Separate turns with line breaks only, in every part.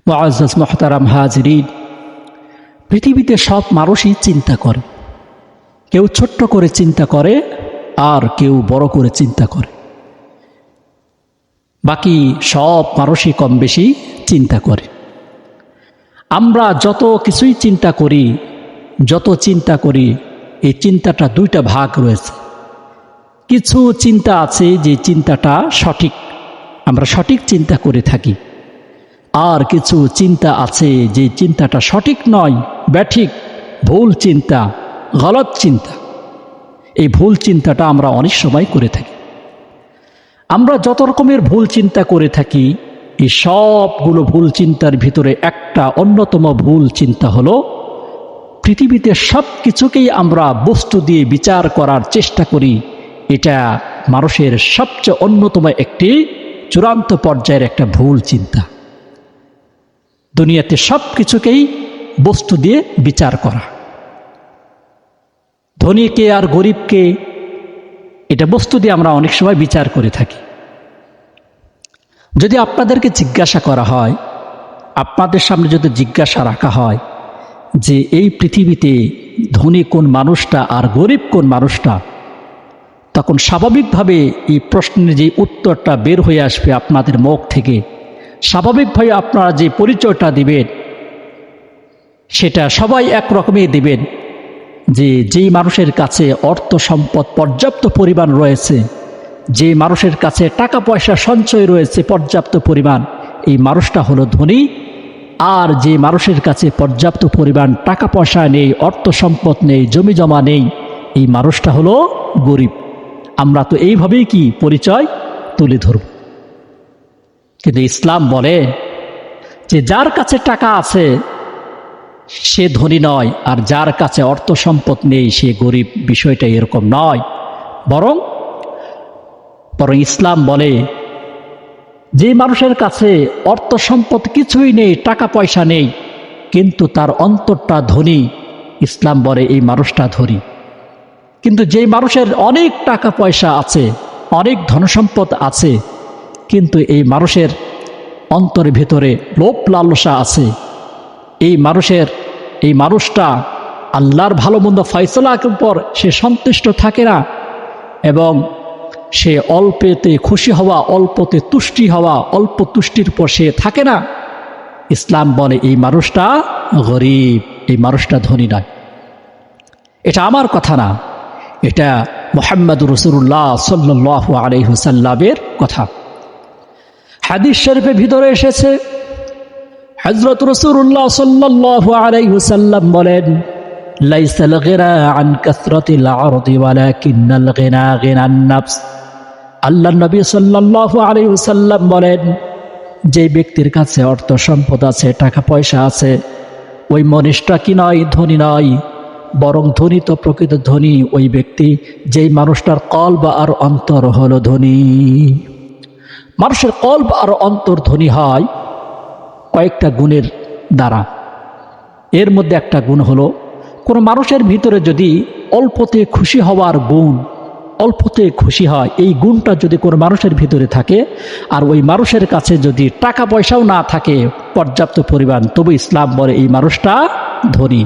মুআজ্জাজ মুহতারাম হাজিরিন, পৃথিবীতে সব মানুষই চিন্তা করে। কেউ ছোট্ট করে চিন্তা করে, আর কেউ বড় করে চিন্তা করে। বাকি সব মানুষই কম বেশি চিন্তা করে। আমরা যত কিছুই চিন্তা করি, এই চিন্তাটা দুইটা ভাগ রয়েছে। কিছু চিন্তা আছে যে চিন্তাটা সঠিক, আমরা সঠিক চিন্তা করে থাকি। আর কিছু চিন্তা আছে যে চিন্তাটা সঠিক নয়, ব্যাঠিক, ভুল চিন্তা, গলত চিন্তা। এই ভুল চিন্তাটা আমরা অনেক সময় করে থাকি। আমরা যত রকমের ভুল চিন্তা করে থাকি, এই সবগুলো ভুল চিন্তার ভিতরে একটা অন্যতম ভুল চিন্তা হলো, পৃথিবীতে সব কিছুকেই আমরা বস্তু দিয়ে বিচার করার চেষ্টা করি। এটা মানুষের সবচেয়ে অন্যতম একটি চূড়ান্ত পর্যায়ের একটা ভুল চিন্তা। দুনিয়াতে সব কিছুকেই বস্তু দিয়ে বিচার করা, ধনীকে আর গরিবকে, এটা বস্তু দিয়ে আমরা অনেক সময় বিচার করে থাকি। যদি আপনাদেরকে জিজ্ঞাসা করা হয়, আপনাদের সামনে যদি জিজ্ঞাসা রাখা হয় যে এই পৃথিবীতে ধনী কোন মানুষটা আর গরিব কোন মানুষটা, তখন স্বাভাবিকভাবে এই প্রশ্নের যে উত্তরটা বের হয়ে আসবে আপনাদের মুখ থেকে, স্বাভাবিকভাবে আপনারা যে পরিচয়টা দিবেন সেটা সবাই একরকমই দিবেন, যে যেই মানুষের কাছে অর্থ সম্পদ পর্যাপ্ত পরিমাণ রয়েছে, যে মানুষের কাছে টাকা পয়সা সঞ্চয় রয়েছে পর্যাপ্ত পরিমাণ, এই মানুষটা হলো ধনী। আর যে মানুষের কাছে পর্যাপ্ত পরিমাণ টাকা পয়সা নেই, অর্থ সম্পদ নেই, জমি জমা নেই, এই মানুষটা হলো গরিব। আমরা তো এইভাবেই কি পরিচয় তুলে ধরব। কিন্তু ইসলাম বলে যে যার কাছে টাকা আছে সে ধনী নয়, আর যার কাছে অর্থ সম্পদ নেই সে গরিব। বিষয়টা এরকম নয়, বরং ইসলাম বলে যে মানুষের কাছে অর্থ সম্পদ কিছুই নেই, টাকা পয়সা নেই, কিন্তু তার অন্তরটা ধনী, ইসলাম বলে এই মানুষটা ধনী। কিন্তু যে মানুষের অনেক টাকা পয়সা আছে, অনেক ধনসম্পদ আছে, কিন্তু এই মানুষের অন্তরের ভেতরে লোভ লালসা আছে, এই মানুষটা আল্লাহর ভালো মন্দ ফয়সালার উপর সে সন্তুষ্ট থাকে না, এবং সে অল্পেতে খুশি হওয়া, অল্পতে তুষ্টি হওয়া, অল্প তুষ্টির উপর সে থাকে না। ইসলাম বলে এই মানুষটা গরিব, এই মানুষটা ধনী নয়। এটা আমার কথা না, এটা মুহাম্মদুর রাসূলুল্লাহ সাল্লাল্লাহু আলাইহি ওয়াসাল্লামের কথা। হাদিস শরীফের ভিতরে এসেছে, হযরত রাসূলুল্লাহ সাল্লাল্লাহু আলাইহি ওয়াসাল্লাম বলেন, লাইসাল গিনা আন কাসরাতিল আরদি ওয়ালাকিন্নাল গিনা গিনান নাফস। আল্লাহর নবী সাল্লাল্লাহু আলাইহি ওয়াসাল্লাম বলেন, যে ব্যক্তির কাছে অর্থ সম্পদ আছে, টাকা পয়সা আছে, ওই মানুষটা কি নয়, ধনী নয়, বরং ধনী তো প্রকৃত ধনী ওই ব্যক্তি যেই মানুষটার কলব আর অন্তর হলো ধনী। মানুষের কলব আর অন্তর ধনী হয় কয়েকটা গুণের দ্বারা। এর মধ্যে একটা গুণ হলো, কোনো মানুষের ভিতরে যদি অল্পতে খুশি হওয়ার গুণ, অল্পতে খুশি হয়, এই গুণটা যদি কোনো মানুষের ভিতরে থাকে, আর ওই মানুষের কাছে যদি টাকা পয়সাও না থাকে পর্যাপ্ত পরিমাণ, তবু ইসলাম বলে এই মানুষটা ধনী।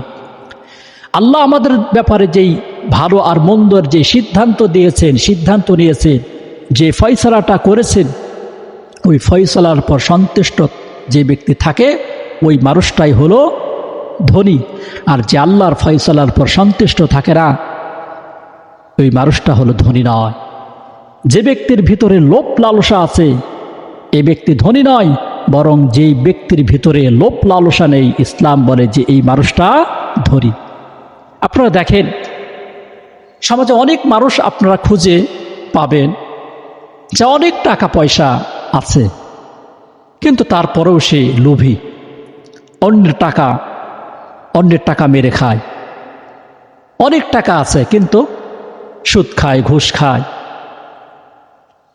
আল্লাহ আমাদের ব্যাপারে যেই ভালো আর মন্দর যে সিদ্ধান্ত দিয়েছেন, সিদ্ধান্ত নিয়েছেন, যে ফয়সালাটা করেছেন, ওই ফয়সালার পর সন্তুষ্ট যে ব্যক্তি থাকে ওই মানুষটাই হলো ধনী। আর যে আল্লাহর ফয়সালার পর সন্তুষ্ট থাকে না, ওই মানুষটা হলো ধনী নয়। যে ব্যক্তির ভিতরে লোভ লালসা আছে এই ব্যক্তি ধনী নয়, বরং যেই ব্যক্তির ভিতরে লোভ লালসা নেই, ইসলাম বলে যে এই মানুষটা ধনী। আপনারা দেখেন, সমাজে অনেক মানুষ আপনারা খুঁজে পাবেন যে অনেক টাকা পয়সা আছে, কিন্তু তারপরেও সে লোভী, অন্যের টাকা মেরে খায়। অনেক টাকা আছে কিন্তু সুদ খায়, ঘুষ খায়,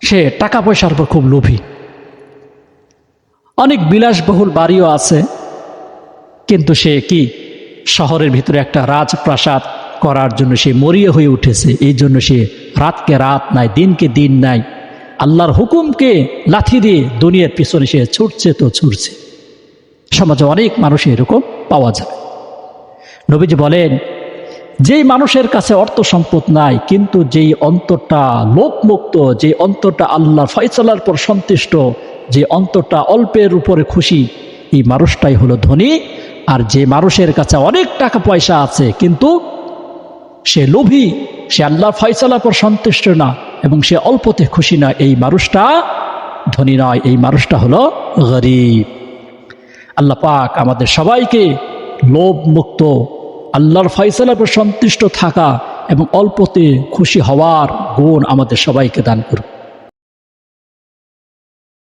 সে টাকা পয়সার উপর খুব লোভী। অনেক বিলাসবহুল বাড়িও আছে, কিন্তু সে কি শহরের ভিতরে একটা রাজপ্রাসাদ করার জন্য সে মরিয়া হয়ে উঠেছে। এই জন্য সে রাতকে রাত নাই, দিনকে দিন নাই, আল্লাহর হুকুমকে লাথি দিয়ে দুনিয়ার পিছনে সে ছুটছে তো ছুটছে। সমাজে অনেক মানুষ এরকম পাওয়া যাবে। নবীজি বলেন, যেই মানুষের কাছে অর্থ সম্পদ নাই কিন্তু যেই অন্তরটা লোভমুক্ত, যে অন্তরটা আল্লাহর ফয়সালার পর সন্তুষ্ট, যে অন্তরটা অল্পের উপরে খুশি, এই মানুষটাই হলো ধনী। আর যে মানুষের কাছে অনেক টাকা পয়সা আছে কিন্তু সে লোভী, সে আল্লাহর ফয়সালার পর সন্তুষ্ট না এবং সে অল্পতে খুশি না, এই মানুষটা ধনী নয়, এই মানুষটা হলো গরীব। আল্লাহ পাক আমাদের সবাইকে লোভ মুক্ত, আল্লাহর ফয়সালার পর সন্তুষ্ট থাকা এবং অল্পতে খুশি হওয়ার গুণ আমাদের সবাইকে দান করুন।